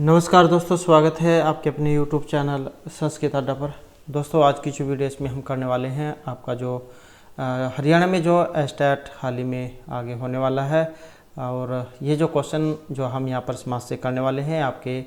नमस्कार दोस्तों, स्वागत है आपके अपने YouTube चैनल संस्कृत अड्डा पर। दोस्तों आज की जो वीडियो इसमें हम करने वाले हैं आपका जो हरियाणा में जो एस्टेट हाल ही में आगे होने वाला है, और ये जो क्वेश्चन जो हम यहाँ पर समाज से करने वाले हैं आपके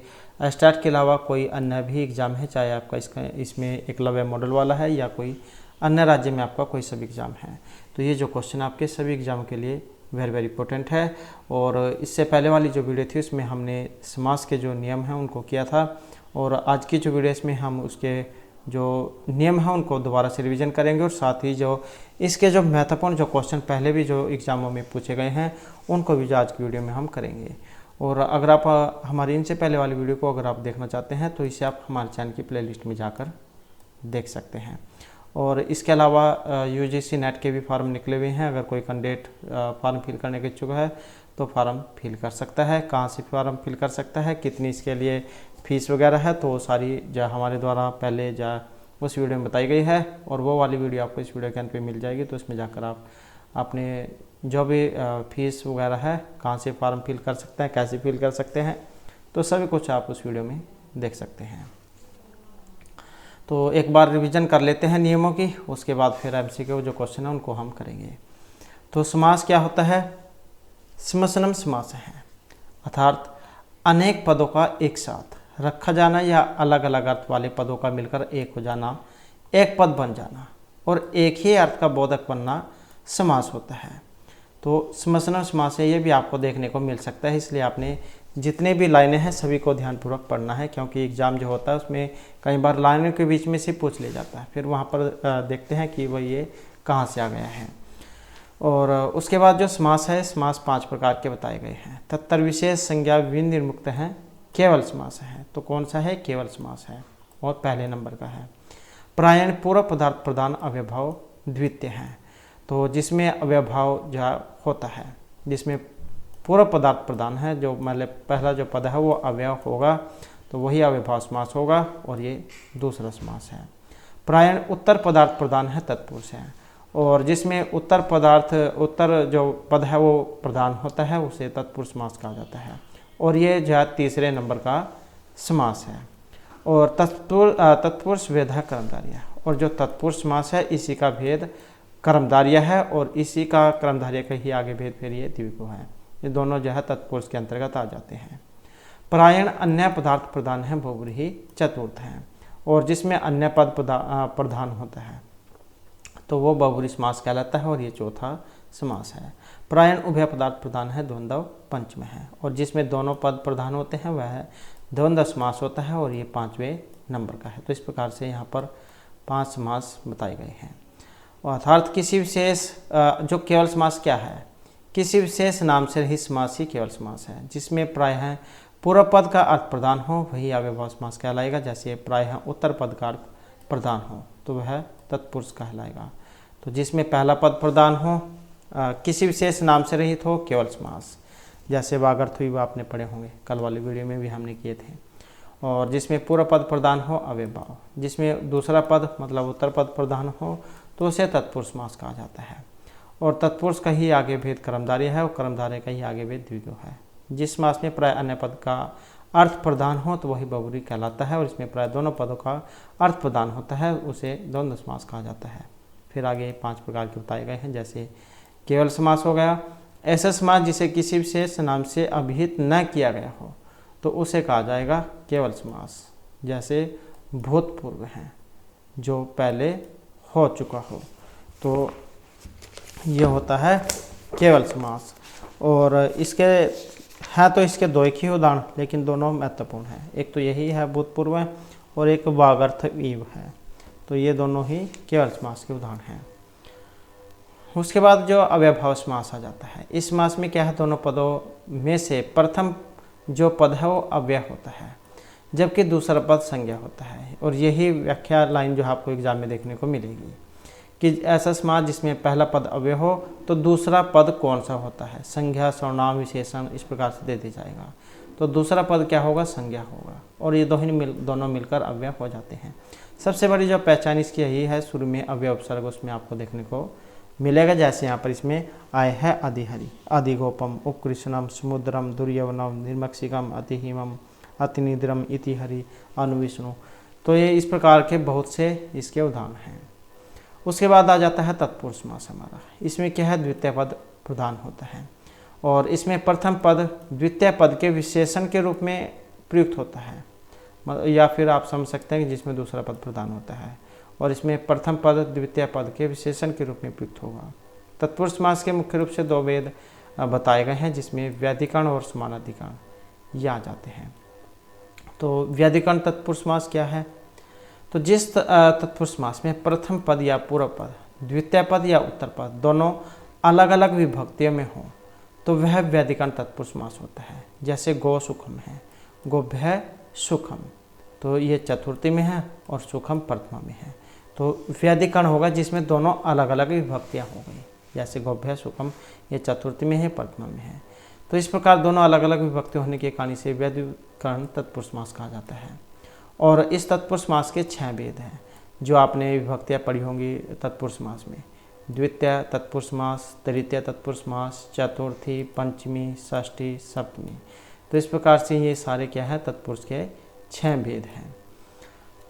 एस्टेट के अलावा कोई अन्य भी एग्ज़ाम है, चाहे आपका इसमें एकलव्य मॉडल वाला है या कोई अन्य राज्य में आपका कोई सब एग्ज़ाम है, तो ये जो क्वेश्चन आपके सभी एग्ज़ाम के लिए वेरी इंपॉर्टेंट है। और इससे पहले वाली जो वीडियो थी उसमें हमने समास के जो नियम हैं उनको किया था, और आज की जो वीडियो इसमें हम उसके जो नियम हैं उनको दोबारा से रिवीजन करेंगे, और साथ ही जो इसके जो महत्वपूर्ण जो क्वेश्चन पहले भी जो एग्ज़ामों में पूछे गए हैं उनको भी जो आज की वीडियो में हम करेंगे। और अगर आप हमारी इनसे पहले वाली वीडियो को अगर आप देखना चाहते हैं तो इसे आप हमारे चैनल की प्लेलिस्ट में जाकर देख सकते हैं। और इसके अलावा यूजीसी नेट के भी फॉर्म निकले हुए हैं, अगर कोई कैंडिडेट फॉर्म फिल करने के इच्छुक है तो फॉर्म फिल कर सकता है। कहाँ से फॉर्म फिल कर सकता है, कितनी इसके लिए फ़ीस वगैरह है, तो सारी जो हमारे द्वारा पहले जो उस वीडियो में बताई गई है, और वो वाली वीडियो आपको इस वीडियो के अंत पे मिल जाएगी। तो इसमें जाकर आप अपने जो भी फीस वगैरह है, कहाँ से फॉर्म फिल कर सकते हैं, कैसे फिल कर सकते हैं, तो सभी कुछ आप उस वीडियो में देख सकते हैं। तो एक बार रिवीजन कर लेते हैं नियमों की, उसके बाद फिर एमसीक्यू जो क्वेश्चन है उनको हम करेंगे। तो समास क्या होता है? समसनम समास है, अर्थात अनेक पदों का एक साथ रखा जाना या अलग अलग अर्थ वाले पदों का मिलकर एक हो जाना, एक पद बन जाना और एक ही अर्थ का बोधक बनना समास होता है। तो समसनम समास है, ये भी आपको देखने को मिल सकता है, इसलिए आपने जितने भी लाइनें हैं सभी को ध्यानपूर्वक पढ़ना है, क्योंकि एग्ज़ाम जो होता है उसमें कई बार लाइनों के बीच में से पूछ ले जाता है, फिर वहाँ पर देखते हैं कि वह ये कहाँ से आ गया है। और उसके बाद जो समास है, समास 5 प्रकार के बताए गए हैं। तत्तर विशेष संज्ञा विभिन्न निर्मुक्त हैं, केवल समास है। तो कौन सा है? केवल समास है, और पहले नंबर का है। प्रायण पूर्व पदार्थ प्रधान अव्यभाव द्वितीय है, तो जिसमें अव्यभाव जो होता है, जिसमें पूर्व पदार्थ प्रधान है, जो मतलब पहला जो पद है वो अव्यय होगा, तो वही अव्यभाव समास होगा, और ये दूसरा समास है। प्रायण उत्तर पदार्थ प्रधान है, तत्पुरुष है, और जिसमें उत्तर जो पद है वो प्रधान होता है उसे तत्पुरुष समास कहा जाता है, और ये जो तीसरे नंबर का समास है। और तत्पुरुष भेद है कर्मधारय, और जो तत्पुरुष समास है इसी का भेद कर्मधारय है, और इसी का कर्मधारय का ही आगे भेद फिर ये द्विगु है। ये दोनों जो है तत्पुरुष के अंतर्गत आ जाते हैं। प्रायण अन्य पदार्थ प्रधान है, बहुव्रीहि चतुर्थ है, और जिसमें अन्य पद प्रधान होता है तो वो बहुव्रीहि समास कहलाता है, और ये चौथा समास है। प्रायण उभय पदार्थ प्रधान है, द्वंद्व पंचम है, और जिसमें दोनों पद प्रधान होते हैं वह द्वंद्व समास होता है, और ये 5वें नंबर का है। तो इस प्रकार से यहाँ पर 5 समास बताए गए हैं। अर्थात किसी विशेष जो केवल समास क्या है? किसी विशेष नाम से रहित समास ही केवल समास है, जिसमें प्रायः पूर्व पद का अर्थ प्रदान हो वही अव्ययभाव समास कहलाएगा। जैसे प्रायः उत्तर पद का अर्थ प्रदान हो तो वह तत्पुरुष कहलाएगा। तो जिसमें पहला पद प्रदान हो, किसी विशेष नाम से रहित हो, केवल समास, जैसे वागर्थ हुई वो आपने पढ़े होंगे, कल वाली वीडियो में भी हमने किए थे। और जिसमें पूर्व पद प्रदान हो अव्ययभाव, जिसमें दूसरा पद मतलब उत्तर पद प्रदान हो तो उसे तत्पुरुष समास कहा जाता है। और तत्पुरुष का ही आगे भेद कर्मधारय है, और कर्मधारय का ही आगे भेद द्विगु है। जिस समास में प्राय अन्य पद का अर्थ प्रदान हो तो वही बहुव्रीहि कहलाता है, और इसमें प्राय दोनों पदों का अर्थ प्रदान होता है उसे द्वंद्व समास कहा जाता है। फिर आगे 5 प्रकार के बताए गए हैं, जैसे केवल समास हो गया। ऐसा समास जिसे किसी विशेष नाम से अभिहित न किया गया हो तो उसे कहा जाएगा केवल समास, जैसे भूतपूर्व हैं, जो पहले हो चुका हो, तो ये होता है केवल समास। और इसके हैं तो इसके दो एक ही उदाहरण, लेकिन दोनों महत्वपूर्ण हैं। एक तो यही है भूतपूर्व है, और एक वागर्थ ईव है, तो ये दोनों ही केवल समास के उदाहरण हैं। उसके बाद जो अव्ययभाव समास आ जाता है, इस समास में क्या है? दोनों पदों में से प्रथम जो पद है वो अव्यय होता है, जबकि दूसरा पद संज्ञा होता है। और यही व्याख्या लाइन जो आपको एग्जाम में देखने को मिलेगी कि ऐसा समास जिसमें पहला पद अव्यय हो तो दूसरा पद कौन सा होता है? संज्ञा, सर्वनाम, विशेषण, इस प्रकार से दे दी जाएगा। तो दूसरा पद क्या होगा? संज्ञा होगा, और ये दोनों मिलकर अव्यय हो जाते हैं। सबसे बड़ी जो पहचान इसकी यही है, शुरू में अव्यय उपसर्ग उसमें आपको देखने को मिलेगा। जैसे यहाँ पर इसमें आए है आदिहरि, आदिगोपम, उपकृष्णम, समुद्रम, दुर्यवनम, निर्मक्षिकम, अतिहिमम, अतिनिद्रम इति हरि अनुविष्णु। तो ये इस प्रकार के बहुत से इसके उदाहरण हैं। उसके बाद आ जाता है तत्पुरुष समास हमारा। इसमें क्या है, द्वितीय पद प्रधान होता है और इसमें प्रथम पद द्वितीय पद के विशेषण के रूप में प्रयुक्त होता है, या फिर आप समझ सकते हैं कि जिसमें दूसरा पद प्रधान होता है और इसमें प्रथम पद द्वितीय पद के विशेषण के रूप में प्रयुक्त होगा। तत्पुरुष समास के मुख्य रूप से दो भेद बताए गए हैं, जिसमें व्याधिकरण और समानाधिकरण ये आ जाते हैं। तो व्याधिकरण तत्पुरुष समास क्या है, तो जिस तत्पुरुष समास में प्रथम पद या पूर्व पद, द्वितीय पद या उत्तर पद दोनों अलग अलग विभक्तियों में हो तो वह व्याधिकरण तत्पुरुष समास होता है। जैसे गो सुखम है, गोभ्य सुखम, तो ये चतुर्थी में है और सुखम प्रथमा में है, तो व्याधिकरण होगा जिसमें दोनों अलग अलग विभक्तियाँ हो गई। जैसे गोभ्य सुखम ये चतुर्थी में है, प्रथमा में है, तो इस प्रकार दोनों अलग अलग विभक्ति होने के कारण से व्याधिकरण तत्पुरुष समास कहा जाता है। और इस तत्पुरुष समास के 6 भेद हैं जो आपने विभक्तियाँ पढ़ी होंगी तत्पुरुष समास में। द्वितीय तत्पुरुष समास, तृतीय तत्पुरुष समास, चतुर्थी, पंचमी, षष्ठी, सप्तमी। तो इस प्रकार से ये सारे क्या है, तत्पुरुष के 6 भेद हैं।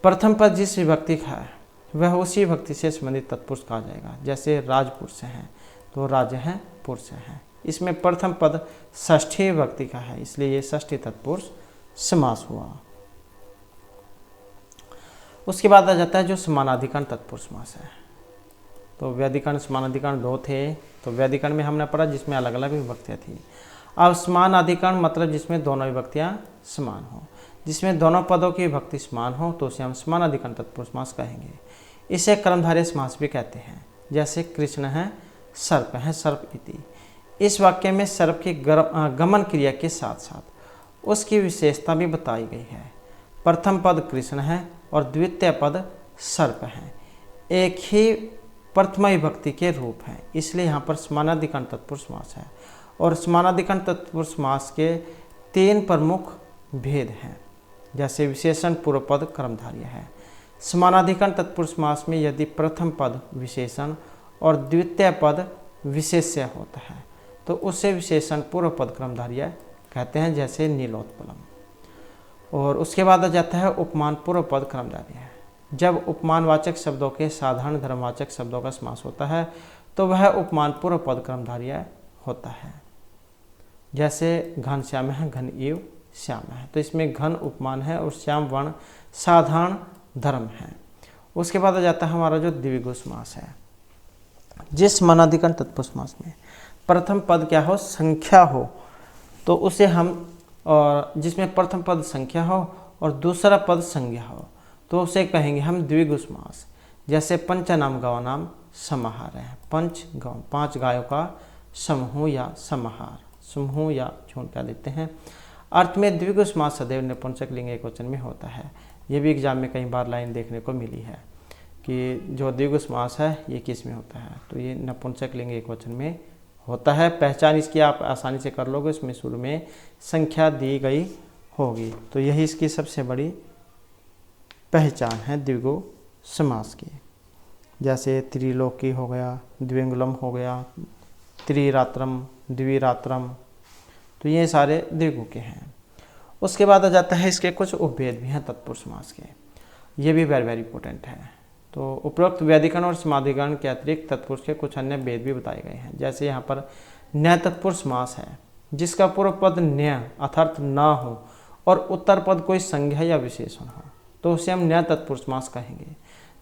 प्रथम पद जिस विभक्ति का है वह उसी विभक्ति से संबंधित तत्पुरुष कहा जाएगा। जैसे राजपुरुष हैं तो राज है, पुरुष है, इसमें प्रथम पद षष्ठी विभक्ति का है, इसलिए ये षष्ठी तत्पुरुष समास हुआ। उसके बाद आ जाता है जो समानाधिकरण तत्पुरुष समास है। तो व्याधिकरण समानाधिकरण 2 थे, तो व्याधिकरण में हमने पढ़ा जिसमें अलग अलग विभक्तियाँ थी। अब समानाधिकरण मतलब जिसमें दोनों विभक्तियाँ समान हो, जिसमें दोनों पदों की विभक्ति समान हो तो उसे हम समानाधिकरण तत्पुरुष समास कहेंगे। इसे कर्मधारय समास भी कहते हैं। जैसे कृष्ण है, सर्प है, सर्प इति। इस वाक्य में सर्प की गमन क्रिया के साथ साथ उसकी विशेषता भी बताई गई है। प्रथम पद कृष्ण है और द्वितीय पद सर्प है, एक ही प्रथमा विभक्ति के रूप हैं, इसलिए यहाँ पर समानाधिकरण तत्पुरुष समास है। और समानाधिकरण तत्पुरुष समास के 3 प्रमुख भेद हैं। जैसे विशेषण पूर्व पद कर्मधारय है। समानाधिकरण तत्पुरुष समास में यदि प्रथम पद विशेषण और द्वितीय पद विशेष्य होता है तो उसे विशेषण पूर्व पद कर्मधारय कहते हैं, जैसे नीलोत्पलम। और उसके बाद आ जाता है उपमान पूर्व पद कर्मधारय है। जब उपमानवाचक शब्दों के साधारण धर्मवाचक शब्दों का समास होता है तो वह उपमान पूर्व पद कर्मधारय होता है। जैसे घनश्याम है, घन इव श्याम है, तो इसमें घन उपमान है और श्याम वर्ण साधारण धर्म है। उसके बाद आ जाता है हमारा जो द्विगु समास है। जिस समानाधिकरण तत्पुरुष समास में प्रथम पद क्या हो, संख्या हो, तो उसे हम, और जिसमें प्रथम पद संख्या हो और दूसरा पद संज्ञा हो तो उसे कहेंगे हम द्विगु समास। जैसे पंचनाम गवानाम समाहार है, पंच गौ 5 गायों का समूह या समाहार, समूह या झुंड कह देते हैं। अर्थ में द्विगु समास सदैव नपुंसक लिंग एकवचन में होता है। ये भी एग्जाम में कई बार लाइन देखने को मिली है कि जो द्विगु समास है ये किस में होता है, तो ये नपुंसक लिंग एकवचन में होता है। पहचान इसकी आप आसानी से कर लोगे, इसमें शुरू में संख्या दी गई होगी, तो यही इसकी सबसे बड़ी पहचान है द्विगु समास की। जैसे त्रिलोकी हो गया, द्विंगुलम हो गया, त्रिरात्रम, द्विरात्रम, तो ये सारे द्विगु के हैं। उसके बाद आ जाता है इसके कुछ उपभेद भी हैं तत्पुरुष समास के, ये भी वेरी इंपॉर्टेंट है। तो उपरोक्त व्याधिकरण और समाधिकरण के अतिरिक्त तत्पुरुष के कुछ अन्य भेद भी बताए गए हैं। जैसे यहाँ पर न्याय तत्पुरुष समास है, जिसका पूर्व पद न्याय अर्थात ना हो और उत्तर पद कोई संज्ञा या विशेषण हो तो उसे हम न्याय तत्पुरुष समास कहेंगे।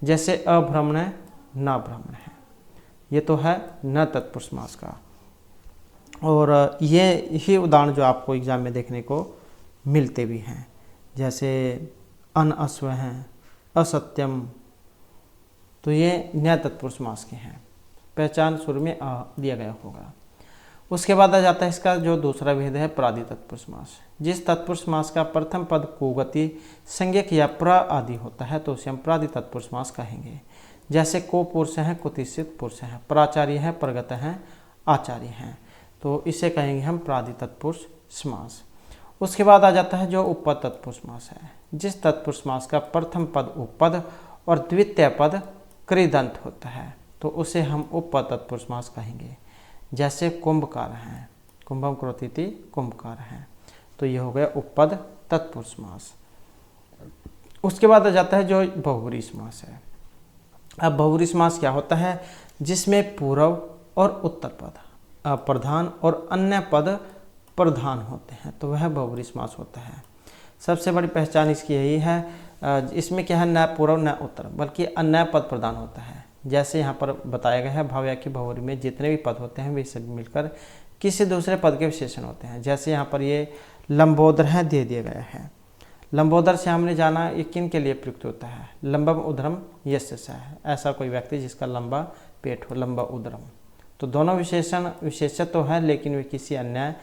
जैसे अभ्रमण है, न भ्रमण है, ये तो है न तत्पुरुष समास का। और ये ही उदाहरण जो आपको एग्जाम में देखने को मिलते भी हैं। जैसे अनअस्व हैं, असत्यम, तो ये न्याय तत्पुरुष समास के हैं। पहचान शुरू में आ दिया गया होगा। उसके बाद आ जाता है इसका जो दूसरा भेद है प्रादि तत्पुरुष समास। जिस तत्पुरुष समास का प्रथम पद कुगति, संज्ञक या प्र आदि होता है तो उसे हम प्रादि तत्पुरुष समास कहेंगे। जैसे को पुरुष हैं, कुतिष्ठित पुरुष हैं, प्राचार्य हैं, प्रगत हैं, आचार्य हैं, तो इसे कहेंगे हम प्रादि तत्पुरुष समास। उसके बाद आ जाता है जो उपपद तत्पुरुष समास है। जिस तत्पुरुष समास का प्रथम पद उपपद और द्वितीय पद कृदंत होता है तो उसे हम उपपद तत्पुरुष समास कहेंगे। जैसे कुंभकार हैं, कुंभम करोति इति कुंभकार हैं, तो ये हो गया उपपद तत्पुरुष समास। उसके बाद आ जाता है जो बहुब्रीहि समास है। अब बहुब्रीहि समास क्या होता है? जिसमें पूर्व और उत्तर पद प्रधान और अन्य पद प्रधान होते हैं, तो वह बहुब्रीहि समास होता है। सबसे बड़ी पहचान इसकी यही है, इसमें क्या है, न पूर्व न उत्तर बल्कि अन्य पद प्रधान होता है। जैसे यहाँ पर बताया गया है भाववाक्य बहुब्रीहि में जितने भी पद होते हैं वे सब मिलकर किसी दूसरे पद के विशेषण होते हैं। जैसे यहाँ पर ये लंबोदर है दे दिया गया है। लंबोदर से हमने जाना ये किन के लिए प्रयुक्त होता है? लंबम उदरम यस्य सः है, ऐसा कोई व्यक्ति जिसका लंबा पेट हो, लंबा उदरम। तो दोनों विशेषण विशेषण तो है लेकिन वे किसी अन्य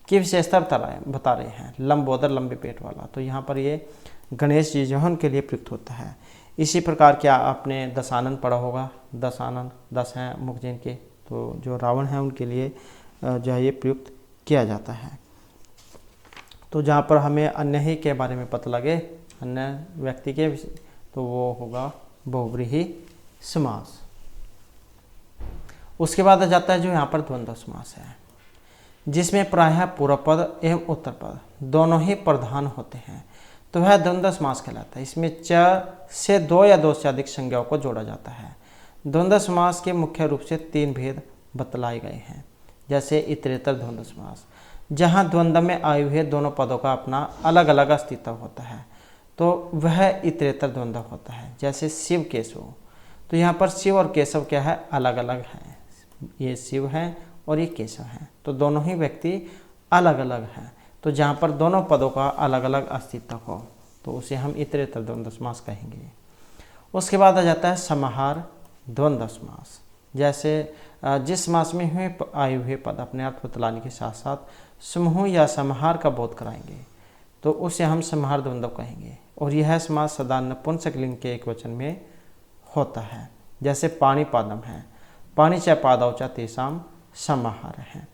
की विशेषता बता रहे हैं। लंबोदर लंबे पेट वाला, तो यहाँ पर ये गणेश जी जो है उनके लिए प्रयुक्त होता है। इसी प्रकार क्या आपने दशानन पढ़ा होगा, दशानन 10 हैं मुख जिनके, तो जो रावण है उनके लिए जो है ये प्रयुक्त किया जाता है। तो जहाँ पर हमें अन्य ही के बारे में पता लगे, अन्य व्यक्ति के, तो वो होगा बहुब्रीहि समास। उसके बाद आ जाता है जो यहाँ पर द्वंद्व समास है, जिसमें प्रायः पूर्व पद एवं उत्तर पद दोनों ही प्रधान होते हैं, तो वह द्वंद्व समास कहलाता है। इसमें च से 2 या 2 से अधिक संज्ञाओं को जोड़ा जाता है। द्वंद्व समास के मुख्य रूप से 3 भेद बतलाए गए हैं। जैसे इतरेतर द्वंद्व समास, जहाँ द्वंद्व में आए हुए दोनों पदों का अपना अलग अलग अस्तित्व होता है, तो वह इतरेतर द्वंद्व होता है। जैसे शिव केशव, तो यहाँ पर शिव और केशव क्या है, अलग अलग हैं। ये शिव हैं और ये केशव हैं, तो दोनों ही व्यक्ति अलग अलग हैं। तो जहाँ पर दोनों पदों का अलग अलग अस्तित्व हो तो उसे हम इतरेतर द्वंद्व समास कहेंगे। उसके बाद आ जाता है समाहार द्वंद्व समास। जैसे जिस समास में हुए आए हुए पद अपने अर्थ बतलाने के साथ साथ समूह या समाहार का बोध कराएंगे, तो उसे हम समाहार द्वंद्व कहेंगे। और यह समास सदा नपुंसक लिंग के एक वचन में होता है। जैसे पाणी पादम है, पाणी च पादौ च तेषां समाहार है।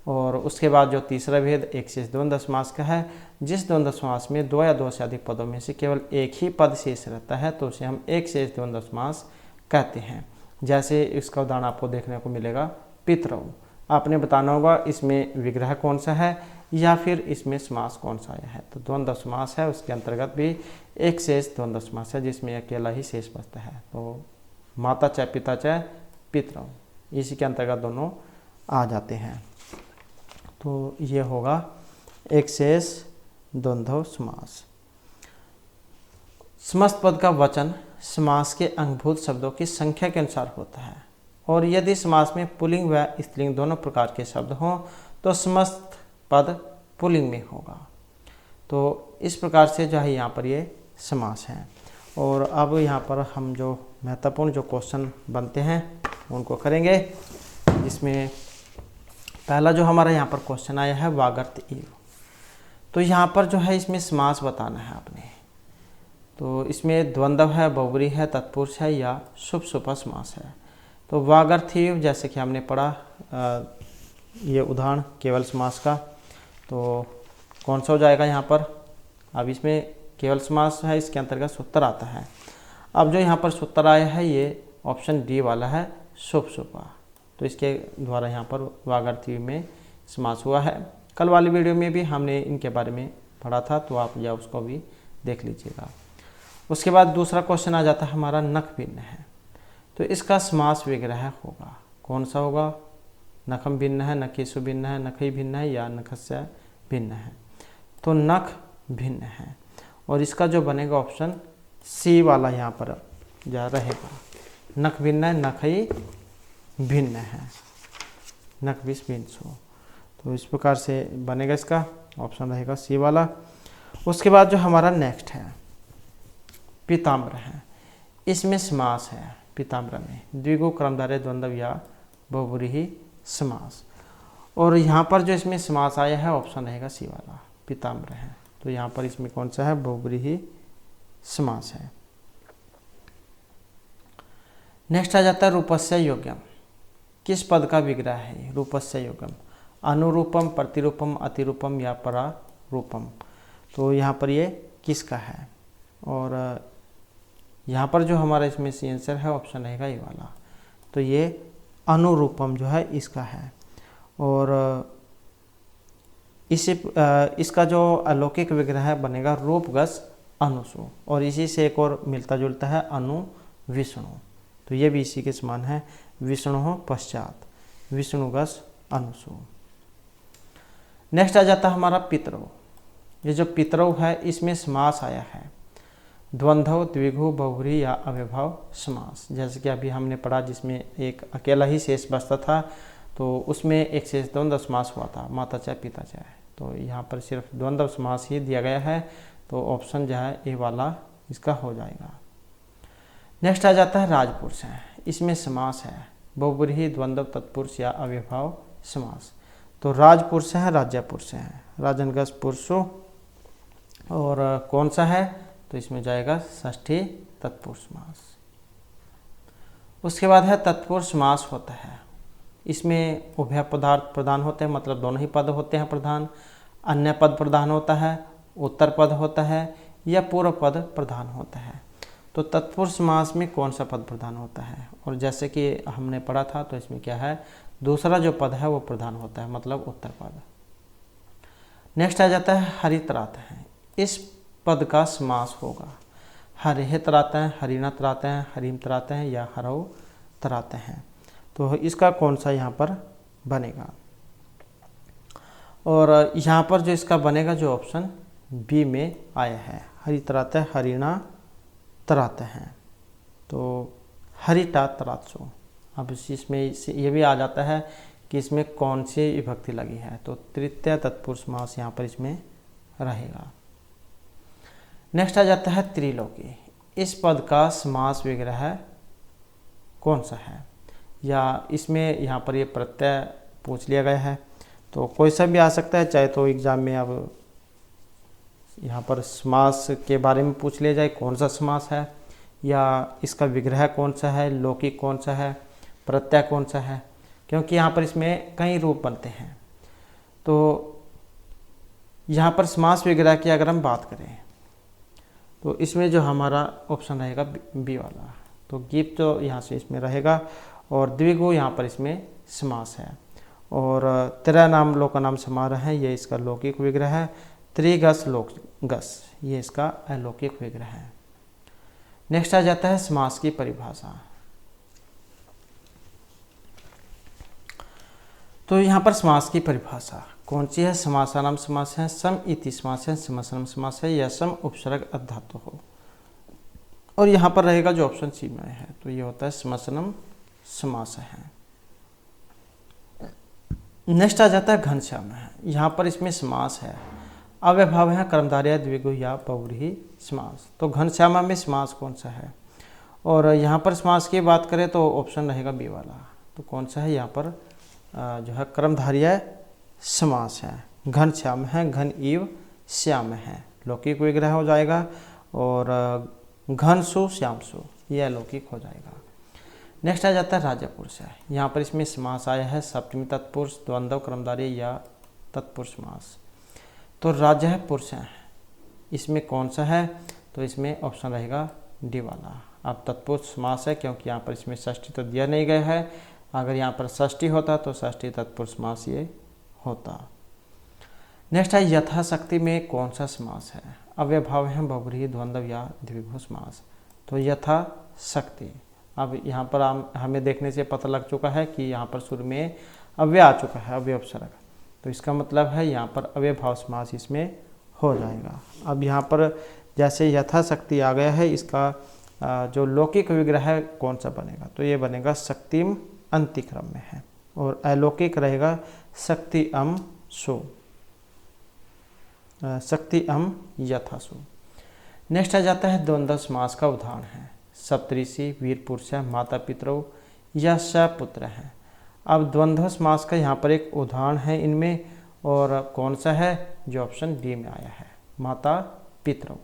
और उसके बाद जो तीसरा भेद एक शेष द्वंद्व समास का है, जिस द्वंद्व समास में 2 या 2 से अधिक पदों में से केवल एक ही पद शेष रहता है, तो उसे हम एक शेष द्वंद्व समास कहते हैं। जैसे इसका उदाहरण आपको देखने को मिलेगा पितरौ। आपने बताना होगा इसमें विग्रह कौन सा है या फिर इसमें समास कौन सा आया है। तो द्वंद्व समास है, उसके अंतर्गत भी एक शेष द्वंद्व समास है जिसमें अकेला ही शेष बचता है। तो माता च पिता च पितरौ, इसी के अंतर्गत दोनों आ जाते हैं। तो ये होगा एक शेष द्वंद्व समास। समस्त पद का वचन समास के अंगभूत शब्दों की संख्या के अनुसार होता है, और यदि समास में पुल्लिंग व स्त्रीलिंग दोनों प्रकार के शब्द हों तो समस्त पद पुल्लिंग में होगा। तो इस प्रकार से जो है यहाँ पर ये समास है। और अब यहाँ पर हम जो महत्वपूर्ण जो क्वेश्चन बनते हैं उनको करेंगे, जिसमें पहला जो हमारा यहाँ पर क्वेश्चन आया है वागर्त इव। तो यहाँ पर जो है इसमें समास बताना है आपने। तो इसमें द्वंद्व है, बहुब्रीहि है, तत्पुरुष है या शुभ सुपा समास है। तो वागर्त इव जैसे कि हमने पढ़ा ये उदाहरण केवल समास का, तो कौन सा हो जाएगा यहाँ पर? अब इसमें केवल समास है, इसके अंतर्गत सूत्र आता है। अब जो यहाँ पर सूत्र आया है ये ऑप्शन डी वाला है शुभ सुपा, तो इसके द्वारा यहाँ पर वागर्त इव में समास हुआ है। कल वाली वीडियो में भी हमने इनके बारे में पढ़ा था, तो आप या उसको भी देख लीजिएगा। उसके बाद दूसरा क्वेश्चन आ जाता है हमारा नख भिन्न है, तो इसका समास विग्रह होगा, कौन सा होगा? नखम भिन्न है, नखेषु भिन्न है, नखई भिन्न है या नखस्य भिन्न है। तो नख भिन्न है, और इसका जो बनेगा ऑप्शन सी वाला यहाँ पर जा रहेगा। नख भिन्न है, नखई भिन्न है, नख विष भिन्न सो। तो इस प्रकार से बनेगा, इसका ऑप्शन रहेगा सी वाला। उसके बाद जो हमारा नेक्स्ट है पीताम्र है, इसमें समास है पीताम्र में द्विगु क्रमधारय द्वंद्व या बहुब्रीहि समास। और यहाँ पर जो इसमें समास आया है ऑप्शन रहेगा सी वाला पीताम्र है। तो यहाँ पर इसमें कौन सा है? बहुब्रीहि समास है। नेक्स्ट आ जाता है रूपस्य योग्यम। किस पद का विग्रह है रूपस्य योग्यम? अनुरूपम, प्रतिरूपम, अतिरूपम या परारूपम। तो यहाँ पर ये किसका है? और यहाँ पर जो हमारा इसमें सी आंसर है ऑप्शन रहेगा ये वाला। तो ये अनुरूपम जो है इसका है। और इसका जो अलौकिक विग्रह बनेगा रूपगस अनुसु, और इसी से एक और मिलता जुलता है अनु विष्णु, तो ये भी इसी के समान है। विष्णु पश्चात, विष्णुगस अनुसु। नेक्स्ट आ जाता है हमारा पितरौ। ये जो पितरौ है इसमें समास आया है द्वंद्व, द्विगु, बहुव्रीहि या अव्ययभाव समास। जैसे कि अभी हमने पढ़ा जिसमें एक अकेला ही शेष बचता था, तो उसमें एक शेष द्वंद्व समास हुआ था, माता चाहे पिता चाहे। तो यहाँ पर सिर्फ द्वंद्व समास ही दिया गया है, तो ऑप्शन जो है ए वाला इसका हो जाएगा। नेक्स्ट आ जाता है राजपुरुष है। इसमें समास है बहुव्रीहि, द्वंद्व, तत्पुरुष या अव्ययभाव समास। तो राजपुरुष है, राज्यपुरुष है, राजनगस पुरुषो, और कौन सा है, तो इसमें जाएगा षष्ठी तत्पुरुष समास। उसके बाद है तत्पुरुष समास होता है। इसमें उभय पदार्थ प्रधान होते हैं, मतलब दोनों ही पद होते हैं प्रधान, अन्य पद प्रधान होता है, उत्तर पद होता है या पूर्व पद प्रधान होता है। तो तत्पुरुष समास में कौन सा पद प्रधान होता है, और जैसे कि हमने पढ़ा था तो इसमें क्या है, दूसरा जो पद है वो प्रधान होता है, मतलब उत्तर पद। नेक्स्ट आ जाता है हरितरात है। इस पद का समास होगा हरिह तराते हैं, हरिणा तराते हैं, हरिम तराते हैं या हरौ तराते हैं। तो इसका कौन सा यहाँ पर बनेगा, और यहाँ पर जो इसका बनेगा जो ऑप्शन बी में आया है, हरि तराते हैं, हरिणा तराते हैं, तो हरिटा तरात्सो। अब इसमें ये भी आ जाता है कि इसमें कौन सी विभक्ति लगी है, तो तृतीय तत्पुरुष समास यहाँ पर इसमें रहेगा। नेक्स्ट आ जाता है त्रिलोकी। इस पद का समास विग्रह कौन सा है, या इसमें यहाँ पर ये प्रत्यय पूछ लिया गया है, तो कोई सा भी आ सकता है, चाहे तो एग्जाम में अब यहाँ पर समास के बारे में पूछ लिया जाए कौन सा समास है, या इसका विग्रह कौन सा है, लौकिक कौन सा है, प्रत्यय कौन सा है, क्योंकि यहाँ पर इसमें कई रूप बनते हैं। तो यहाँ पर समास विग्रह की अगर हम बात करें तो इसमें जो हमारा ऑप्शन रहेगा बी वाला, तो गिप तो यहाँ से इसमें रहेगा, और द्विगु यहाँ पर इसमें समास है, और तेरा नाम लोक नाम समारोह है, ये इसका लौकिक विग्रह है। त्रिगस लोकगस, ये इसका अलौकिक विग्रह है। नेक्स्ट आ जाता है समास की परिभाषा। तो यहाँ पर समास की परिभाषा कौन सी है, समासानाम समास है, सम इति समास है, समसनम समास है या सम उपसर्ग अधातु हो, और यहाँ पर रहेगा जो ऑप्शन सी में है, तो ये होता है समसनम समास है। नेक्स्ट आ जाता है घनश्याम है। यहाँ पर इसमें समास है, अव्ययभाव है, कर्मधारय, द्विगु या बहुव्रीहि समास। तो घनश्यामा में समास कौन सा है, और यहाँ पर समास की बात करें तो ऑप्शन रहेगा बी वाला, तो कौन सा है यहाँ पर जो है कर्मधारय समास है। घनश्याम है, घन इव श्याम है, लौकिक विग्रह हो जाएगा, और घनसु श्यामसु ये अलौकिक हो जाएगा। नेक्स्ट आ जाता है राजपुरुष है। यहाँ पर इसमें समास आया है सप्तमी तत्पुरुष, द्वंद्व, कर्मधारय या तत्पुरुष समास। तो राजा है पुरुष है, इसमें कौन सा है, तो इसमें ऑप्शन रहेगा डी वाला। अब तत्पुरुष समास है क्योंकि यहाँ पर इसमें षष्ठी तो दिया नहीं गया है, अगर यहाँ पर षष्ठी होता तो षष्ठी तत्पुरुष समास ये होता। नेक्स्ट है यथाशक्ति में कौन सा समास है, अव्ययभाव है, बहुव्रीहि, द्वंद्व या द्विगु समास। तो यथाशक्ति, अब यहाँ पर हमें देखने से पता लग चुका है कि यहाँ पर शुरू में अव्यय आ चुका है, अव्यय उपसर्ग, तो इसका मतलब है यहाँ पर अव्ययभाव समास इसमें हो जाएगा। अब यहाँ पर जैसे यथाशक्ति आ गया है, इसका जो लौकिक विग्रह है कौन सा बनेगा, तो ये बनेगा शक्तिम अंतिक्रम में है, और अलौकिक रहेगा शक्ति अम सो, शक्ति अम यथासु। नेक्स्ट आ जाता है द्वंद्व समास का उदाहरण है सप्तऋषि, वीर पुरुष है, माता पितरौ या सपुत्र है। अब द्वंद्व समास का यहाँ पर एक उदाहरण है इनमें, और कौन सा है, जो ऑप्शन डी में आया है, माता पितरौ,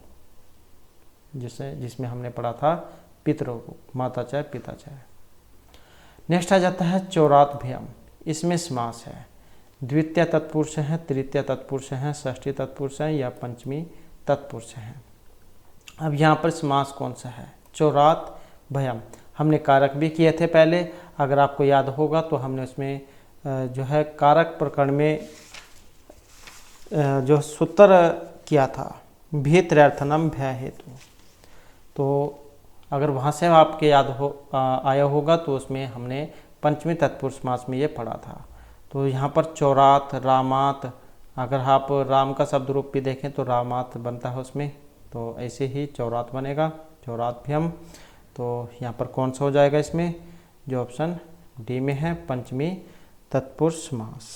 जिसमें हमने पढ़ा था पितरौ को, माता चाहे पिता चाहे। नेक्स्ट आ जाता है चौरात भयम। इसमें समास है द्वितीय तत्पुरुष है, तृतीय तत्पुरुष है, षष्ठी तत्पुरुष है या पंचमी तत्पुरुष है। अब यहाँ पर समास कौन सा है, चौरात भयम। हमने कारक भी किए थे पहले, अगर आपको याद होगा तो हमने उसमें जो है कारक प्रकरण में जो सूत्र किया था भीतरर्थनम भय हेतु, तो अगर वहाँ से आपके याद हो आया होगा तो उसमें हमने पंचमी तत्पुरुष समास में ये पढ़ा था। तो यहाँ पर चौरात, रामात, अगर आप राम का शब्द रूप भी देखें तो रामात बनता है उसमें, तो ऐसे ही चौरात बनेगा, चौरात भ्यम। तो यहाँ पर कौन सा हो जाएगा इसमें, जो ऑप्शन डी में है पंचमी तत्पुरुष समास,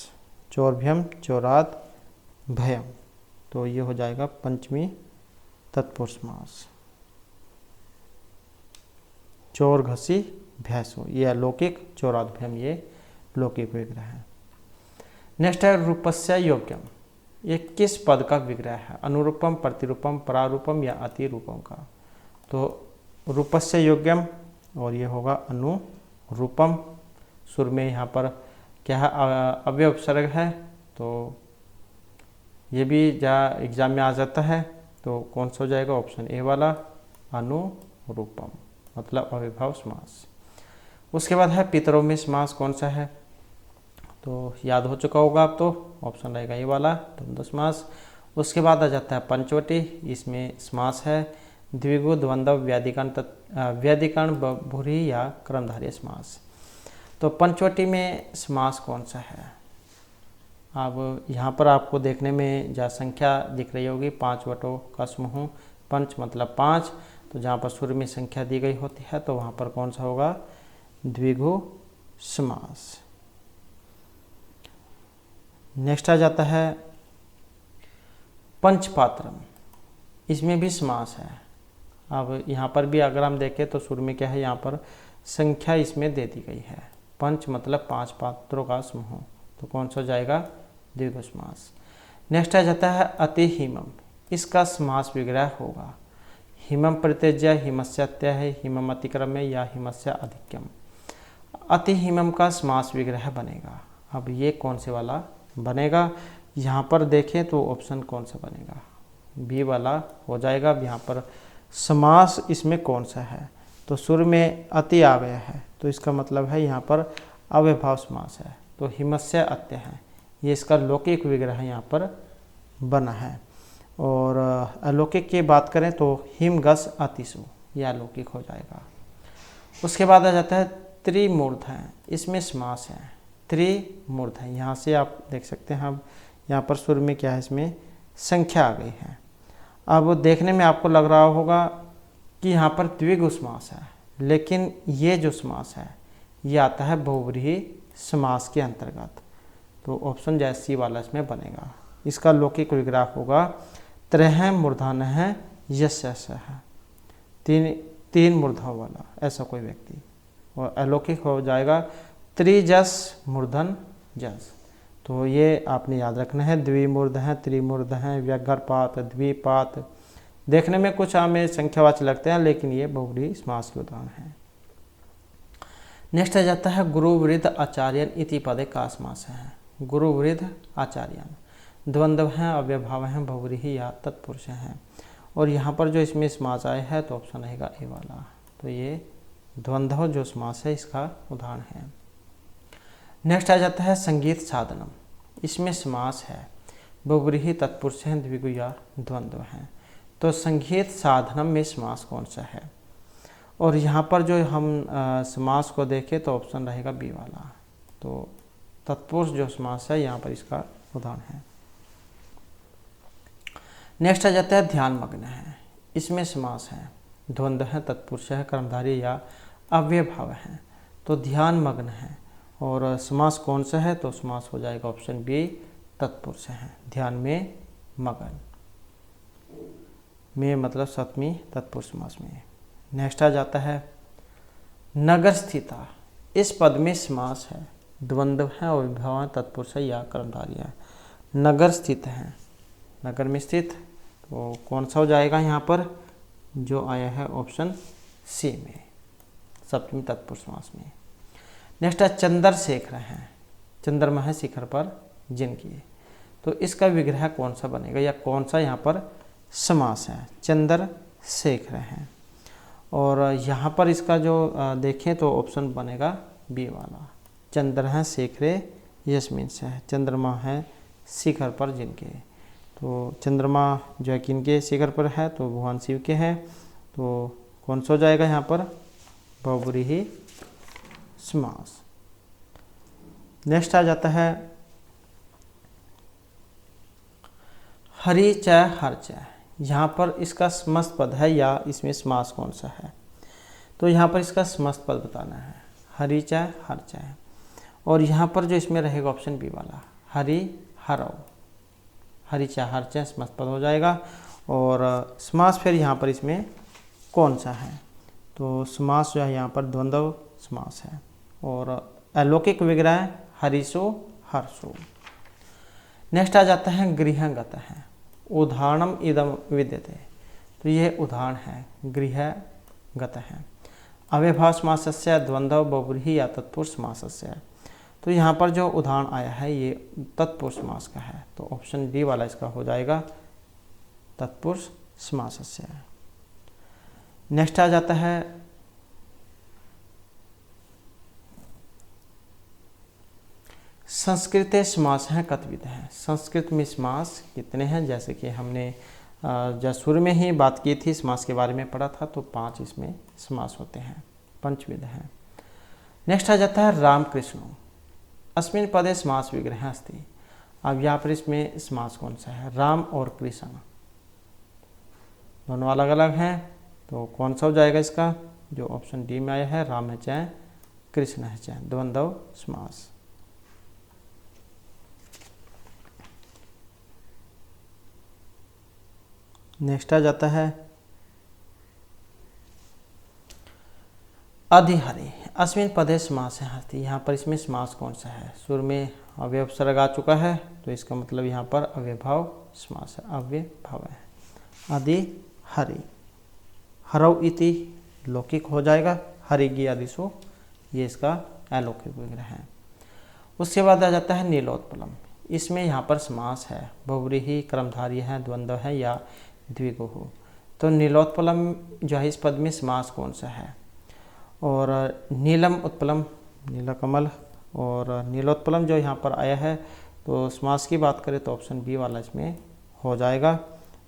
चौरभ्यम चौरात भयम, तो ये हो जाएगा पंचमी तत्पुरुष समास। चोर घसी भैंसो, ये अलौकिक, चौरात भयम ये लौकिक विग्रह है। नेक्स्ट है रूपस्य योग्यम, ये किस पद का विग्रह है, अनुरूपम, प्रतिरूपम, परारूपम या अतिरूपम का। तो रूपस्य योग्यम और ये होगा अनुरूपम। सुर में यहाँ पर क्या है, अव्यय उपसर्ग है, तो ये भी जहाँ एग्जाम में आ जाता है, तो कौन सा हो जाएगा, ऑप्शन ए वाला अनुरूपम, मतलब अविभाव समास। उसके बाद है पितरों में समास कौन सा है, तो याद हो चुका होगा आप, तो ऑप्शन रहेगा ये वाला द्वंद्व समास। उसके बाद आ जाता है पंचवटी, इसमें समास है द्विगु, द्वंद्व, व्याधिकरण, बहुव्रीहि या कर्मधारय समास। तो पंचवटी में समास कौन सा है, अब यहाँ पर आपको देखने में जहाँ संख्या दिख रही होगी 5 वटों का समूह, पंच मतलब 5, तो जहाँ पर सुर में संख्या दी गई होती है तो वहाँ पर कौन सा होगा, द्विगु समास। नेक्स्ट आ जाता है पंचपात्रम, इसमें भी समास है। अब यहाँ पर भी अगर हम देखें तो सुर में क्या है, यहाँ पर संख्या इसमें दे दी गई है, पंच मतलब 5 पात्रों का समूह, तो कौन सा जाएगा, द्विगु समास। नेक्स्ट आ जाता है अति हिमम, इसका समास विग्रह होगा हिमम परित्यज्य, हिमस्य अत्यय, हिमम अतिक्रम्य या हिमस्य अधिक्यम। अति हिमम का समास विग्रह बनेगा। अब ये कौन से वाला बनेगा, यहाँ पर देखें तो ऑप्शन कौन सा बनेगा, बी वाला हो जाएगा। अब यहाँ पर समास इसमें कौन सा है, तो सुर में अति आ गया है, तो इसका मतलब है यहाँ पर अव्ययभाव समास है, तो हिमस्य अत्य है, ये इसका लौकिक विग्रह यहाँ पर बना है। और अलौकिक की बात करें तो हिमगस अतिसु, यह अलौकिक हो जाएगा। उसके बाद आ जाता है त्रिमूर्ध है, इसमें समास है त्रिमूर्ध है, यहाँ से आप देख सकते हैं। अब यहाँ पर सुर में क्या है, इसमें संख्या आ गई है। अब देखने में आपको लग रहा होगा कि यहाँ पर द्विगु समास है, लेकिन ये जो समास है ये आता है बहुव्रीहि समास के अंतर्गत, तो ऑप्शन जैसे सी वाला इसमें बनेगा। इसका लौकिक विग्रह होगा त्रय मूर्धन है यस्य है, तीन मूर्धों वाला ऐसा कोई व्यक्ति, और अलौकिक हो जाएगा त्रिजस मूर्धन जस। तो ये आपने याद रखना है, द्विमूर्ध हैं, त्रिमूर्ध हैं, व्यग्रपात, द्विपात, देखने में कुछ हमें संख्यावाची लगते हैं, लेकिन ये बहुव्रीहि समास के उदाहरण हैं। नेक्स्ट आ जाता है गुरु वृद्ध आचार्यन इति पदे का समास है। गुरु वृद्ध आचार्यन द्वंद्व हैं, अव्ययभाव हैं, बहुव्रीहि या तत्पुरुष हैं, और यहाँ पर जो इसमें समास आया है तो ऑप्शन रहेगा ए वाला, तो ये द्वंद्व जो समास है इसका उदाहरण है। नेक्स्ट आ जाता है संगीत साधनम, इसमें समास है बहुव्रीहि, तत्पुरुष हैं, द्विगु या द्वंद्व हैं, तो संगीत साधनम में समास कौन सा है, और यहाँ पर जो हम समास को देखें तो ऑप्शन रहेगा बी वाला, तो तत्पुरुष जो समास है यहाँ पर इसका उदाहरण है। नेक्स्ट आ जाता है ध्यान मग्न है, इसमें समास है द्वंद्व है, तत्पुरुष है, कर्मधारय या अव्ययभाव है, तो ध्यान मग्न है, और समास कौन सा है, तो समास हो जाएगा ऑप्शन बी तत्पुरुष है, ध्यान में मगन में मतलब सप्तमी तत्पुरुष समास में। नेक्स्ट आ जाता है नगर स्थिता, इस पद में समास है द्वंद्व है, अव्ययभाव है, तत्पुरुष है या कर्मधारय है, नगर स्थित है, नगर में स्थित, तो कौन सा हो जाएगा यहाँ पर, जो आया है ऑप्शन सी में सप्तमी तत्पुरुष समास में। नेक्स्ट है चंद्रशेखर हैं, चंद्रमा है शिखर पर जिनकी, तो इसका विग्रह कौन सा बनेगा या कौन सा यहाँ पर समास है, चंद्रशेखर हैं, और यहाँ पर इसका जो देखें तो ऑप्शन बनेगा बी वाला, चंद्र हैं शेखरे यस्मिन से है, चंद्रमा है शिखर पर जिनके, तो चंद्रमा जो है किनके शिखर पर है, तो भगवान शिव के हैं। तो कौन सा हो जाएगा यहाँ पर, बहुव्रीहि समास। नेक्स्ट आ जाता है हरि च हर च। यहाँ पर इसका समस्त पद है या इसमें समास कौन सा है, तो यहाँ पर इसका समस्त पद बताना है, हरि च हर च। और यहाँ पर जो इसमें रहेगा ऑप्शन बी वाला, हरि हरौ, हरि च हर च समस्त पद हो जाएगा। और समास फिर यहाँ पर इसमें कौन सा है, तो समास जो है यहाँ पर द्वंद्व समास है। और अलौकिक विग्रह हरिषो हर्षो। नेक्स्ट आ जाता है गृहगत है, उदाहरणम इदम विद्यते। तो यह उदाहरण है, गृहगत है। अव्ययभाव समासस्य द्वंद्व बहुव्रीहि या तत्पुरुष समासस्य। तो यहाँ पर जो उदाहरण आया है ये तत्पुरुष समास का है, तो ऑप्शन डी वाला इसका हो जाएगा तत्पुरुष समासस्य। नेक्स्ट आ जाता है संस्कृत समास हैं कतविध हैं। संस्कृत में समास कितने हैं, जैसे कि हमने जब शुरू में ही बात की थी समास के बारे में पढ़ा था, तो 5 इसमें समास होते हैं, पंचविध हैं। नेक्स्ट आ जाता है रामकृष्ण। अस्मिन् पदे समास विग्रह अस्ति। अब यहाँ पर इसमें समास कौन सा है, राम और कृष्ण दोनों अलग अलग हैं, तो कौन सा हो जाएगा इसका, जो ऑप्शन डी में आया है, राम है चाहे कृष्ण है चाहे, द्वंद्व समास। नेक्स्ट आ जाता है अधिहरि। अस्मिन् पदे समास है हस्ति। यहाँ पर इसमें समास कौन सा है, शुरू में अव्ययपसर्ग आ चुका है, तो इसका मतलब यहाँ पर अव्ययभाव समास है, अव्ययभाव है। अधिहरि, हरौ इति लौकिक हो जाएगा, हरिगी आदिशो ये इसका अलौकिक विग्रह है। उसके बाद आ जाता है नीलोत्पलम। इसमें यहाँ पर समास है, बहुव्रीहि, कर्मधारय है, द्वंद्व है या द्विगु। तो नीलोत्पलम जो है इस पद में समास कौन सा है, और नीलम उत्पलम, नीलकमल, और नीलोत्पलम जो यहाँ पर आया है, तो समास की बात करें तो ऑप्शन बी वाला इसमें हो जाएगा।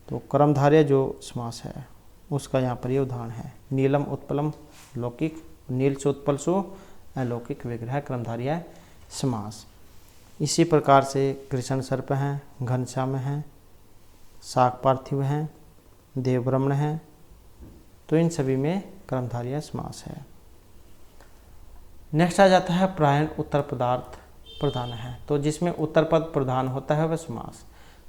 तो कर्मधारय जो समास है उसका यहाँ पर ये उदाहरण है, नीलम उत्पलम लौकिक, नील से उत्पल सो अलौकिक विग्रह कर्मधारय समास। इसी प्रकार से कृष्ण सर्प हैं, घनश्याम हैं, शाक पार्थिव हैं, देवब्रह्मण हैं, तो इन सभी में कर्मधारय समास है। नेक्स्ट आ जाता है प्रायण उत्तर पदार्थ प्रधान है। तो जिसमें उत्तर पद प्रधान होता है वह समास,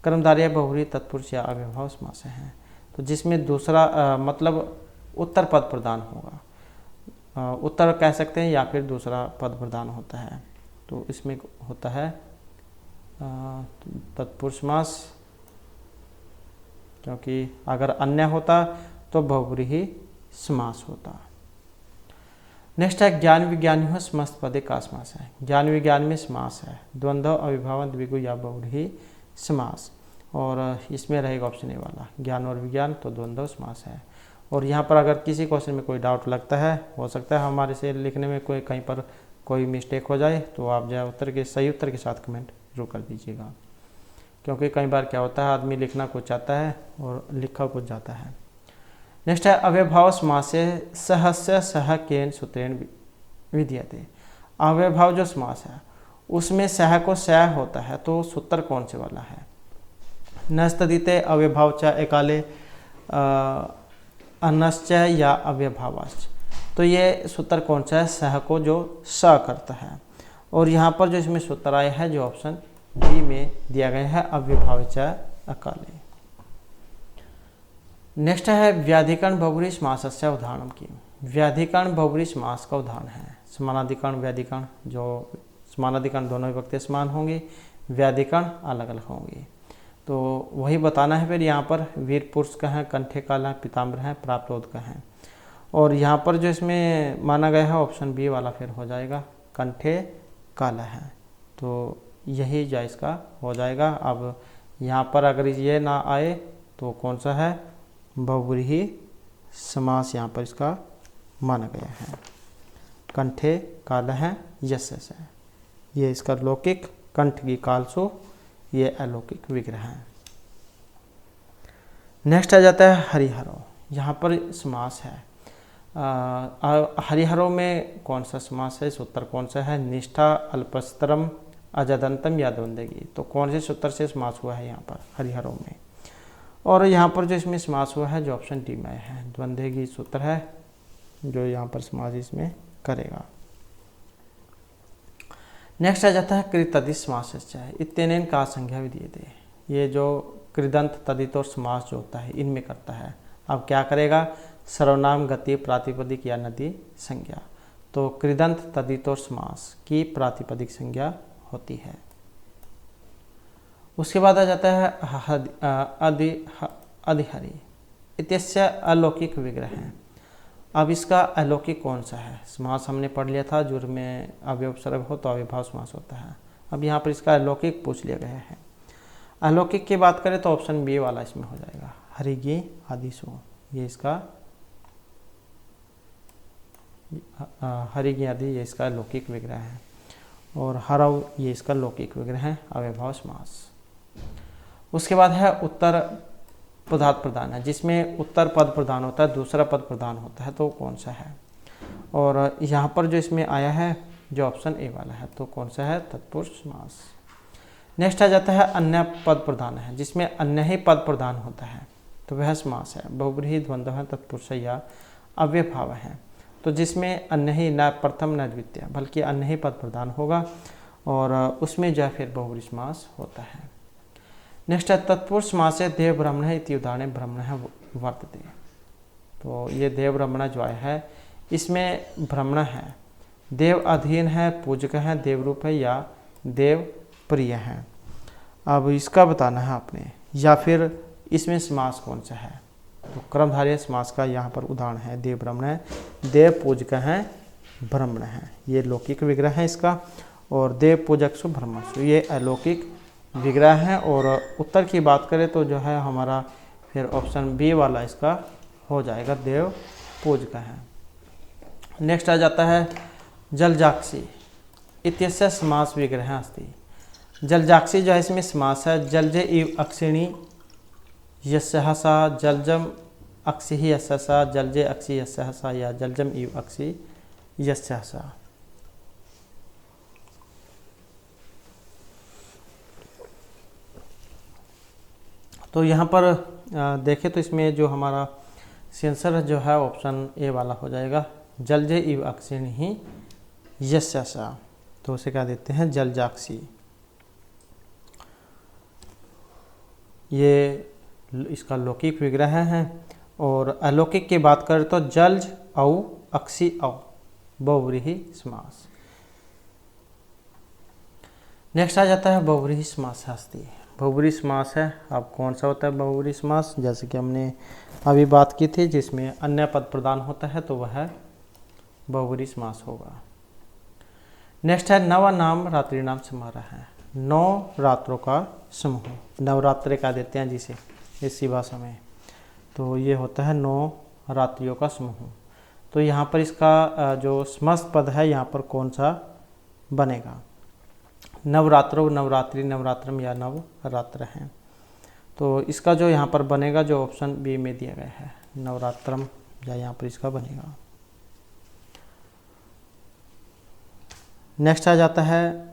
कर्मधारय, बहुव्रीहि, तत्पुरुष या अव्ययभाव समास हैं। तो जिसमें दूसरा मतलब उत्तर पद प्रधान होगा, उत्तर कह सकते हैं या फिर दूसरा पद प्रधान होता है, तो इसमें होता है तत्पुरुष समास, क्योंकि अगर अन्य होता तो बहुव्रीहि समास होता। नेक्स्ट है ज्ञान विज्ञानी समस्त पदे का समास है। ज्ञान विज्ञान में समास है, द्वंद्व, अविभाव, द्विगु या बहुव्रीहि समास। और इसमें रहेगा ऑप्शन ए वाला, ज्ञान और विज्ञान, तो द्वंद्व समास है। और यहाँ पर अगर किसी क्वेश्चन में कोई डाउट लगता है, हो सकता है हमारे से लिखने में कोई कहीं पर कोई मिस्टेक हो जाए, तो आप जो उत्तर के सही उत्तर के साथ कमेंट जरूर कर दीजिएगा, क्योंकि कई बार क्या होता है आदमी लिखना कुछ चाहता है और लिखा कुछ जाता है। नेक्स्ट है अव्ययभाव समास सहस्य सह केन सूत्रेण विधीयते। अव्ययभाव जो समास है उसमें सह को सह होता है, तो सूत्र कौन से वाला है, नस्तदिते अव्ययभाव च एकाले अनश्च या अव्ययभावाश्च। तो ये सूत्र कौन सा है, सह को जो स करता है। और यहाँ पर जो इसमें सूत्र आया है जो ऑप्शन बी में दिया गया है, अव्ययभाव च अकाले। नेक्स्ट है व्याधिकरण बहुव्रीहि समासस्य उदाहरण की। व्याधिकरण बहुव्रीहि समास का उदाहरण है, समानाधिकरण, व्याधिकरण, जो समानाधिकरण दोनों विभक्ति समान होंगे, व्याधिकरण अलग अलग होंगे, तो वही बताना है। फिर यहाँ पर वीर पुरुष का है, कंठे काला है, पीताम्बर है, प्राप्तोद का है। और यहाँ पर जो इसमें माना गया है ऑप्शन बी वाला फिर हो जाएगा, कंठे काला है, तो यही जो इसका हो जाएगा। अब यहाँ पर अगर ये ना आए तो कौन सा है, बहुव्रीहि समास यहाँ पर इसका माना गया है, कंठे काला है, यश है, ये इसका लौकिक, कंठ की कालसो ये अलौकिक विग्रह है। नेक्स्ट आ जाता है हरिहरो। यहाँ पर समास है। हरिहरो में कौन सा समास है, सूत्र कौन सा है, निष्ठा, अल्पस्तरम, अजदंतम या द्वंद्वगी। तो कौन से सूत्र से समास हुआ है यहाँ पर हरिहरो में। और यहाँ पर जो इसमें समास हुआ है जो ऑप्शन डी में है, द्वंद्वगी सूत्र है जो यहाँ पर समास इसमें करेगा। नेक्स्ट आ जाता है कृतदि समास। इतनेन का संज्ञा विधीयते। ये जो कृदंत तदित और समास जो होता है इनमें करता है। अब क्या करेगा, सर्वनाम, गति, प्रातिपदिक या नदी संज्ञा। तो कृदंत तदित और समास की प्रातिपदिक संज्ञा होती है। उसके बाद आ जाता है अधिहरि। इत्यस्य अलौकिक विग्रह है। अब इसका अलौकिक कौन सा है, समास हमने पढ़ लिया था, जुर्म में अव्यवसर्ग हो तो अव्यभाव समास होता है। अब यहाँ पर इसका अलौकिक पूछ लिया गया है। अलौकिक की बात करें तो ऑप्शन बी वाला इसमें हो जाएगा, हरिगी आदिशो। ये इसका हरिगी आदि ये इसका लौकिक विग्रह है। और हरव ये इसका लौकिक विग्रह है, अव्यभाव समास। उसके बाद है उत्तर पदार्थ प्रधान है, जिसमें उत्तर पद प्रधान होता है, दूसरा पद प्रधान होता है, तो कौन सा है। और यहाँ पर जो इसमें आया है जो ऑप्शन ए वाला है, तो कौन सा है, तत्पुरुष समास। नेक्स्ट आ जाता है अन्य पद प्रधान है, जिसमें अन्य ही पद प्रधान होता है, तो वह समास है। बहुब्रीहि द्वंद्व है, तत्पुरुष या अव्यभाव है। तो जिसमें अन्य ही, न प्रथम न द्वितीय, बल्कि अन्य ही पद प्रधान होगा और उसमें जो फिर बहुब्रीहि समास होता है। नेक्स्ट है तत्पुरुष समास है देव ब्राह्मण इति उदाहरण ब्राह्मण वर्तते। तो ये देव ब्राह्मण जो है इसमें ब्राह्मण है, देव अधीन है, पूजक है, देव रूप है या देव प्रिय है। अब इसका बताना है आपने, या फिर इसमें समास कौन सा है। तो क्रमधारय समास का यहाँ पर उदाहरण है देव ब्राह्मण है, देव पूजक है, ब्राह्मण है। ये लौकिक विग्रह है इसका। और देव पूजक सु ब्राह्मण सु ये अलौकिक विग्रह है। और उत्तर की बात करें तो जो है हमारा फिर ऑप्शन बी वाला इसका हो जाएगा, देव पूजक है। नेक्स्ट आ जाता है जलजाक्षी इत्यस्य समास विग्रह अस्ति। जलजाक्षी जो है इसमें समास है, जलजे इव अक्षिणी यस्य सा, जलजम अक्षि यस्य सा, जलजे अक्षि यस्य सा या जलजम इव अक्षि यस्य सा। तो यहाँ पर देखें तो इसमें जो हमारा सेंसर जो है ऑप्शन ए वाला हो जाएगा, जलजे इव अक्षिणी ही यस्य सा। तो उसे क्या देते हैं, जलजाक्षी। ये इसका लौकिक विग्रह है। और अलौकिक की बात करें तो जलज औ अक्षि औ बहुव्रीहि समास। नेक्स्ट आ जाता है बहुव्रीहि समास शास्त्री। बहुव्रीहि समास है, अब कौन सा होता है बहुव्रीहि समास, जैसे कि हमने अभी बात की थी, जिसमें अन्य पद प्रदान होता है तो वह बहुव्रीहि समास होगा। नेक्स्ट है नव नाम रात्रि नाम समारोह है, 9 रात्रों का समूह। नवरात्रि का देते हैं जिसे इसी भाषा में, तो ये होता है 9 रात्रियों का समूह। तो यहाँ पर इसका जो समस्त पद है यहाँ पर कौन सा बनेगा, नवरात्रो, नवरात्रि, नवरात्रम या नवरात्र हैं। तो इसका जो यहाँ पर बनेगा जो ऑप्शन बी में दिया गया है, नवरात्रम या यहाँ पर इसका बनेगा। नेक्स्ट आ जाता है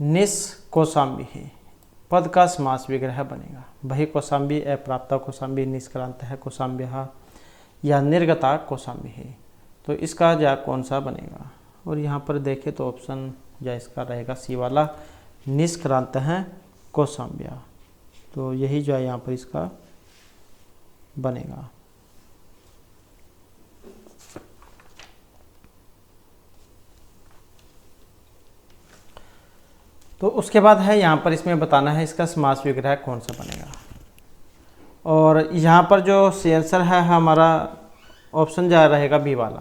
निस कौशाम्बी है, पद का समास विग्रह बनेगा। बहि कौशाम्बी, अप्राप्ता कौशाम्बी, निष्क्रांत है कौशाम्ब्य या निर्गता कौशाम्बी है। तो इसका जा कौन सा बनेगा। और यहाँ पर देखें तो ऑप्शन या इसका रहेगा सी वाला, निष्क्रांत है कौशाम्ब्य। तो यही जो है यहाँ पर इसका बनेगा। तो उसके बाद है यहाँ पर इसमें बताना है इसका समास विग्रह कौन सा बनेगा। और यहाँ पर जो आंसर है हमारा ऑप्शन जा रहेगा बी वाला।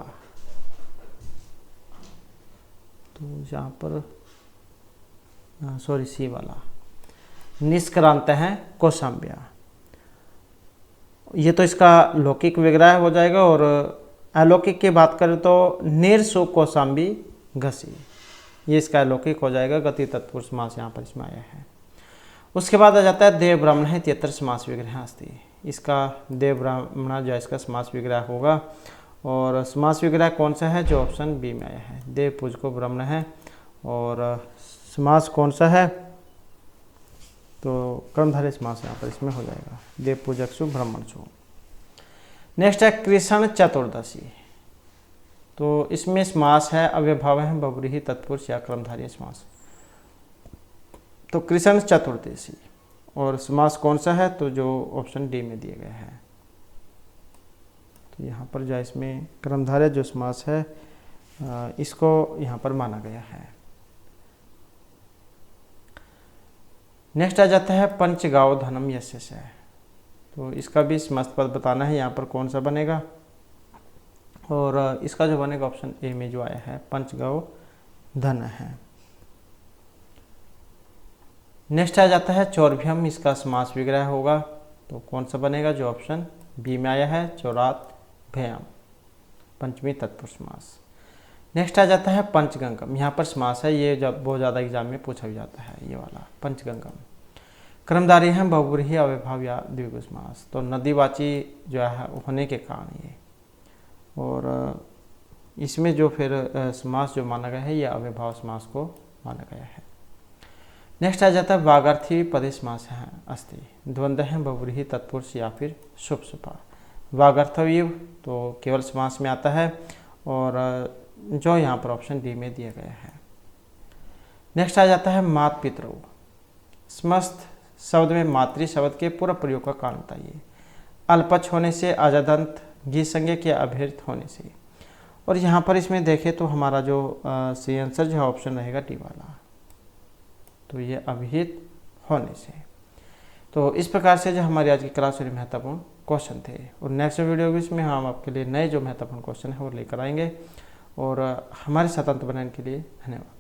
तो यहाँ पर सॉरी सी वाला, निष्क्रांत है कौशाम्ब्य। ये तो इसका लौकिक विग्रह हो जाएगा। और अलौकिक की बात करें तो निर्सु कौशाम्बी घसी, ये इसका अलौकिक हो जाएगा, गति तत्पुरुष समास यहाँ पर इसमें आया है। उसके बाद आ जाता है देव ब्राह्मण है त्यत्र समास विग्रह अस्ति। इसका देव ब्राह्मण जो है इसका समास विग्रह होगा। और समास विग्रह कौन सा है, जो ऑप्शन बी में आया है, देव पूजको ब्राह्मण है। और समास कौन सा है, तो कर्मधारय समास यहाँ पर इसमें हो जाएगा, देव पूजकसु ब्राह्मणसु। नेक्स्ट है कृष्ण चतुर्दशी। तो इसमें समास है अव्ययभाव है बहुव्रीहि तत्पुरुष या कर्मधारय समास। तो कृष्ण चतुर्दशी और समास कौन सा है, तो जो ऑप्शन डी में दिए गए हैं। तो यहाँ पर जो इसमें कर्मधारय जो समास है इसको यहाँ पर माना गया है। नेक्स्ट आ जाता है पंचगाव धनम यस्य से। तो इसका भी समस्त पद बताना है, यहाँ पर कौन सा बनेगा। और इसका जो बनेगा ऑप्शन ए में जो आया है पंचगाव धन है। नेक्स्ट आ जाता है चौरभ्यम, इसका समास विग्रह होगा। तो कौन सा बनेगा, जो ऑप्शन बी में आया है चौरात भयम, पंचमी तत्पुरुष समास। नेक्स्ट आ जाता है पंचगंगम, यहाँ पर समास है, ये जब बहुत ज़्यादा एग्जाम में पूछा भी जाता है ये वाला पंचगंगम। कर्मधारय है बहुव्रीहि अव्ययभाव या द्विगु समास। तो नदीवाची जो है होने के कारण ये, और इसमें जो फिर समास जो माना गया है ये अव्ययभाव समास को माना गया है। नेक्स्ट आ जाता है वागर्थी पदे समास है अस्ति। द्वंद्व है बहुव्रीहि तत्पुरुष या फिर शुभ सुपा। वागर्थव्य तो केवल समास में आता है, और जो यहाँ पर ऑप्शन डी में दिया गया है। नेक्स्ट आ जाता है मात पितरौ। समस्त शब्द में मातृ शब्द के पूर्व प्रयोग का कारण बताइए। अल्पच होने से, अजादंत गी संज्ञक या अभिहित होने से। और यहाँ पर इसमें देखें तो हमारा जो सी आंसर जो ऑप्शन रहेगा डी वाला, तो ये अभिहित होने से। तो इस प्रकार से जो हमारी आज की क्लास में महत्वपूर्ण क्वेश्चन थे, और नेक्स्ट वीडियो में हम आपके लिए नए जो महत्वपूर्ण क्वेश्चन है वो लेकर आएंगे। और हमारे साथ अंत बनाने के लिए धन्यवाद।